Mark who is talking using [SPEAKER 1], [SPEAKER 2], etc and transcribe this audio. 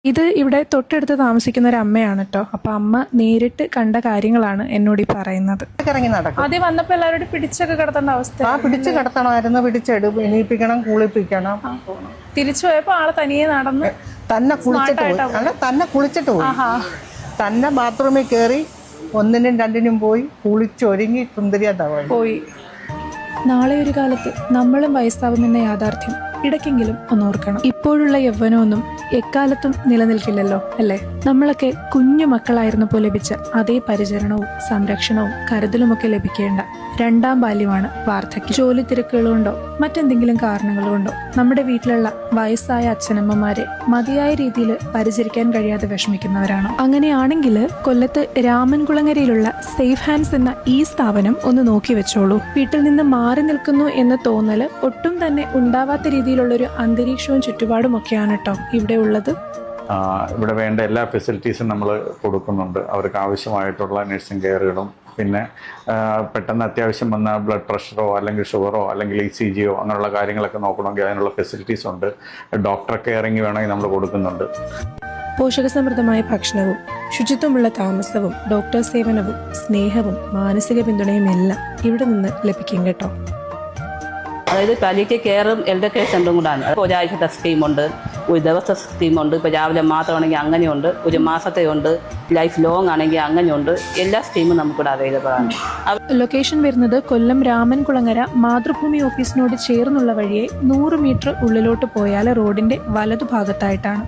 [SPEAKER 1] ഇത് ഇവിടെ തൊട്ടടുത്ത് താമസിക്കുന്ന ഒരു അമ്മയാണ് കേട്ടോ. അപ്പൊ അമ്മ നേരിട്ട് കണ്ട കാര്യങ്ങളാണ് എന്നോട് ഈ പറയുന്നത്.
[SPEAKER 2] ഇറങ്ങി നടക്കും.
[SPEAKER 1] ആദ്യം വന്നപ്പോ എല്ലാവരും പിടിച്ചൊക്കെ കിടത്തേണ്ട അവസ്ഥ.
[SPEAKER 2] പിടിച്ച് കിടത്തണമായിരുന്നു, എണീപ്പിക്കണം, കുളിപ്പിക്കണം.
[SPEAKER 1] തിരിച്ചു പോയപ്പോ ആള് തനിയെ നടന്ന്
[SPEAKER 2] തന്നെ കുളിച്ചിട്ട് പോയി. തന്നെ ബാത്റൂമിൽ കയറി 1നും 2നും പോയി കുളിച്ചൊരുങ്ങി സുന്ദരിയായി
[SPEAKER 1] പോയി. നാളെ ഒരു കാലത്ത് നമ്മളും വയസ്സാവുമെന്ന യാഥാർത്ഥ്യം ഇടയ്ക്കെങ്കിലും ഒന്നോർക്കണം. ഇപ്പോഴുള്ള യൗവനമൊന്നും എക്കാലത്തും നിലനിൽക്കില്ലല്ലോ അല്ലേ? നമ്മളൊക്കെ കുഞ്ഞു മക്കളായിരുന്നപ്പോൾ ലഭിച്ച അതേ പരിചരണവും സംരക്ഷണവും കരുതലുമൊക്കെ ലഭിക്കേണ്ട 2ാം ബാല്യമാണ് വാർദ്ധക്യം. ജോലി തിരക്കുകളുണ്ടോ മറ്റെന്തെങ്കിലും കാരണങ്ങളുണ്ടോ നമ്മുടെ വീട്ടിലുള്ള വയസ്സായ അച്ഛനമ്മമാരെ മതിയായ രീതിയിൽ പരിചരിക്കാൻ കഴിയാതെ വിഷമിക്കുന്നവരാണോ? അങ്ങനെയാണെങ്കിൽ കൊല്ലത്ത് രാമൻകുളങ്ങരയിലുള്ള സേഫ് ഹാൻഡ്സ് എന്ന ഈ സ്ഥാപനം ഒന്ന് നോക്കി വെച്ചോളൂ. വീട്ടിൽ നിന്ന് മാറി നിൽക്കുന്നു എന്ന തോന്നല് ഒട്ടും തന്നെ ഉണ്ടാവാത്ത രീതിയിലുള്ളൊരു അന്തരീക്ഷവും ചുറ്റുപാടും ഒക്കെയാണ് കേട്ടോ ഇവിടെ ഉള്ളത്.
[SPEAKER 3] ഇവിടെ വേണ്ട എല്ലാ ഫെസിലിറ്റീസും നമ്മൾ കൊടുക്കുന്നുണ്ട്. അവർക്ക് ആവശ്യമായിട്ടുള്ള നഴ്സിംഗ് കെയറുകളും, പിന്നെ പെട്ടെന്ന് അത്യാവശ്യം വന്ന ബ്ലഡ് പ്രഷറോ അല്ലെങ്കിൽ ഷുഗറോ അല്ലെങ്കിൽ ECGയോ അങ്ങനെയുള്ള കാര്യങ്ങളൊക്കെ നോക്കണമെങ്കിൽ അതിനുള്ള ഫെസിലിറ്റീസ് ഉണ്ട്. ഡോക്ടർ കെയറിങ് വേണമെങ്കിൽ നമ്മൾ കൊടുക്കുന്നുണ്ട്.
[SPEAKER 1] പോഷകസമൃദ്ധമായ ഭക്ഷണവും ശുചിത്വമുള്ള താമസവും ഡോക്ടർ സേവനവും സ്നേഹവും മാനസിക പിന്തുണയും എല്ലാം ഇവിടെ നിന്ന് ലഭിക്കും കേട്ടോ.
[SPEAKER 4] അതായത് പാലിയേറ്റീവ് കെയറും എൽഡർ കെയർ സെൻ്ററും കൂടാണ്. ഒരാഴ്ചത്തെ സ്കീമുണ്ട്, ഒരു ദിവസത്തെ സ്കീമുണ്ട്. ഇപ്പോൾ രാവിലെ മാത്രമാണെങ്കിൽ അങ്ങനെയുണ്ട്, ഒരു മാസത്തെ ഉണ്ട്, ലൈഫ് ലോങ് ആണെങ്കിൽ അങ്ങനെയുണ്ട്. എല്ലാ സ്കീമും നമുക്കിവിടെ അവൈലബിൾ ആണ്.
[SPEAKER 1] ലൊക്കേഷൻ വരുന്നത് കൊല്ലം രാമൻകുളങ്ങര മാതൃഭൂമി ഓഫീസിനോട് ചേർന്നുള്ള വഴിയെ 100 മീറ്റർ ഉള്ളിലോട്ട് പോയാൽ റോഡിന്റെ വലതുഭാഗത്തായിട്ടാണ്.